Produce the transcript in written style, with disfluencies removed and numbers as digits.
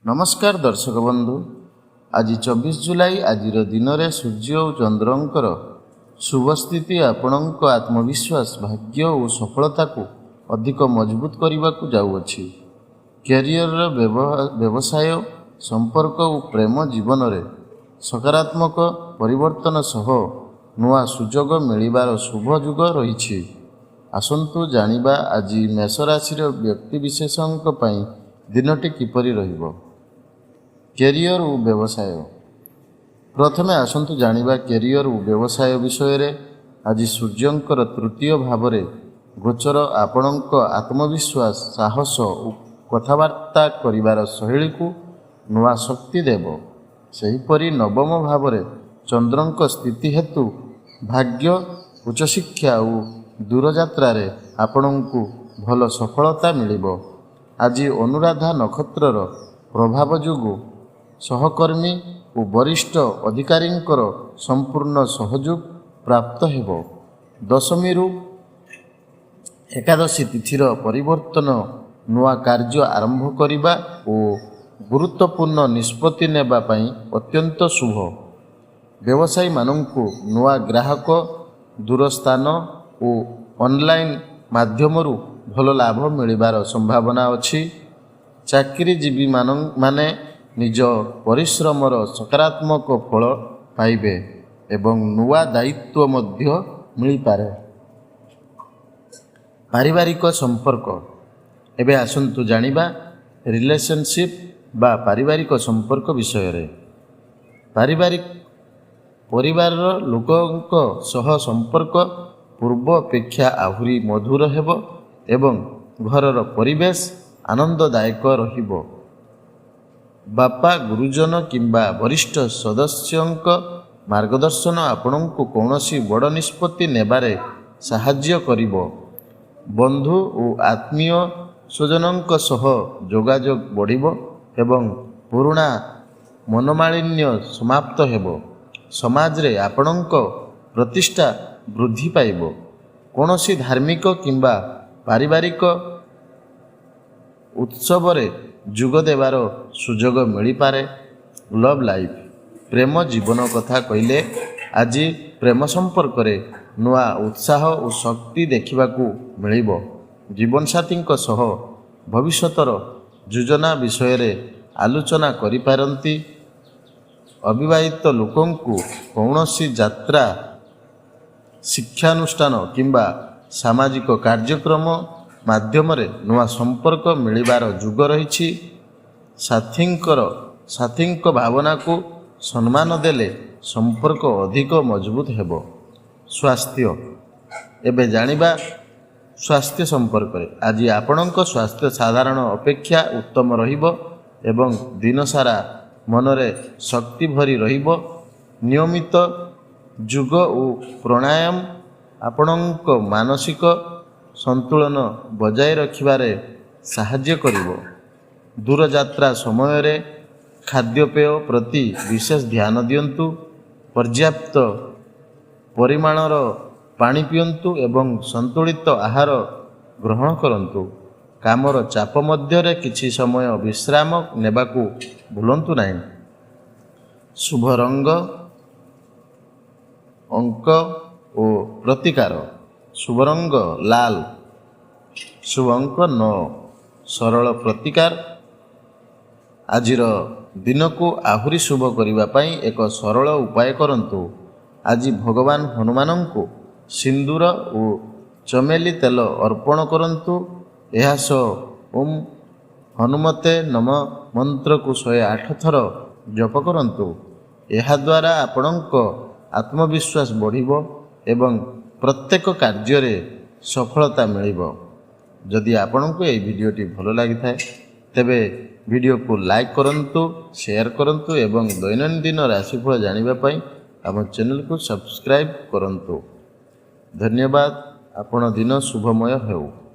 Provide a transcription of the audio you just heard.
नमस्कार दर्शक बंधु। आज 24 जुलाई आज दिन में सूर्य और चंद्रंकर शुभ स्थिति आपणक आत्मविश्वास भाग्य और सफलता को अधिक मजबूत करने को जाऊँगी। कैरियर व्यवसाय संपर्क और प्रेम जीवन में सकारात्मक परिवर्तन सह नुआ सुजोग मिलिबार शुभ जुग रही। आसंतु जानिबा आज मेष राशि व्यक्ति विशेषों दिनटी किपरि रहिबो। कैरियर और व्यवसाय प्रथमे आसंतु जानिबा कैरियर और व्यवसाय विषय रे। आज सूर्यंकर तृतीय भाव में गोचर आपणक आत्मविश्वास साहस और कथबार्ता करिवार शैली को नुआ शक्ति देव। सेहीपरि नवम भाव में चंद्रंक स्थिति हेतु भाग्य उच्चशिक्षा और दूरयात्रा रे आपणकु भल सफलता मिलिबो। आज अनुराधा नक्षत्रर प्रभाव जोगु सहकर्मी और वरिष्ठ अधिकारी संपूर्ण सहयोग प्राप्त हेबो। दशमी रु एकादशी तिथिर परिवर्तन नुआ कार्य आरंभ करिबा और गुरुत्वपूर्ण निष्पत्ति नेबा पई अत्यंत शुभ। व्यवसायी मानंकु नुआ ग्राहक दूरस्थान और ऑनलाइन माध्यमरु भल लाभ मिलिबार संभावना अछि। चाकरीजीवी माने निज परिश्रमर सकारात्मक फल पाइबे एवं नुआ दायित्व मध्य मिल पारे। पारिवारिक संपर्क एबे आसंतु जानिबा रिलेशनशिप बा पारिवारिक संपर्क विषय रे। पारिवारिक परिवार लोकंक सह संपर्क पूर्व अपेक्षा आहुरी मधुर हेबो एवं घरर परिवेश आनंददायक रहिबो। बापा गुरुजन किंबा वरिष्ठ सदस्यंक मार्गदर्शन आपणकु कौनसी बड़ निष्पत्ति नेबारे साहाय्य करिबो। बंधु और आत्मीय स्वजनंक सह जोगाजोग बढ़िबो एवं पुराणा मनोमालिन्य समाप्त हेबो। समाज रे आपणक प्रतिष्ठा वृद्धि पाइबो। कौनसी धार्मिक किंबा पारिवारिक उत्सव रे जोग देवार सुजोग मिल पारे। लव लाइफ प्रेम जीवन कथा कहले आज प्रेम संपर्क रे नुआ उत्साह और शक्ति देखिबाकू मिलिबो। जीवन साथी सह भविष्यतर योजना विषय रे आलोचना करि पारंती। अविवाहित लोकंकु कौनसी यात्रा शिक्षानुष्ठान किंबा सामाजिक कार्यक्रम माध्यम रे नुआ संपर्क मिलिबार जुग रही। साथींक भावना को सम्मान देले संपर्क अधिक मजबूत हेबो। स्वास्थ्य एबे जानिबा स्वास्थ्य संपर्क रे। आज आपणक स्वास्थ्य साधारण अपेक्षा उत्तम रहिबो एवं दिन सारा मनरे शक्ति भरी रहिबो। नियमित योग और प्राणायाम आपणक मानसिक संतुलन बजाय रखिबारे साहाय्य करिबो। दूरयात्रा समय रे खाद्यपेय प्रति विशेष ध्यान दियंतु। पर्याप्त परिमाणर पानी पियंतु एवं संतुलित आहार ग्रहण करंतु। कामर चाप मध्य रे किछि समय विश्राम नेबाकू भूलंतु नहीं। शुभ रंग अंक और प्रतिकार शुभ रंग लाल शुभ अंक 9 सरल प्रतिकार। आजिर दिन को आहुरी शुभ करिबा पई एक सरल उपाय करंतु। आज भगवान हनुमान को सिंदूर और चमेली तेल अर्पण करंतु। एहा सह ओम हनुमते नम मंत्र को 108 थर जप करंतु। एहा द्वारा आपणक आत्मविश्वास बढ़िबो एवं प्रत्येक कार्य रे सफलता मिलिबो। जदि आपनको ये वीडियोटी भल लगी था तेबे वीडियो को लाइक करंतु, शेयर करंतु एवं दैनंदिन राशिफल जानिबा पई आम चैनल को सब्सक्राइब करंतु। धन्यवाद। आपण दिन शुभमय हेउ।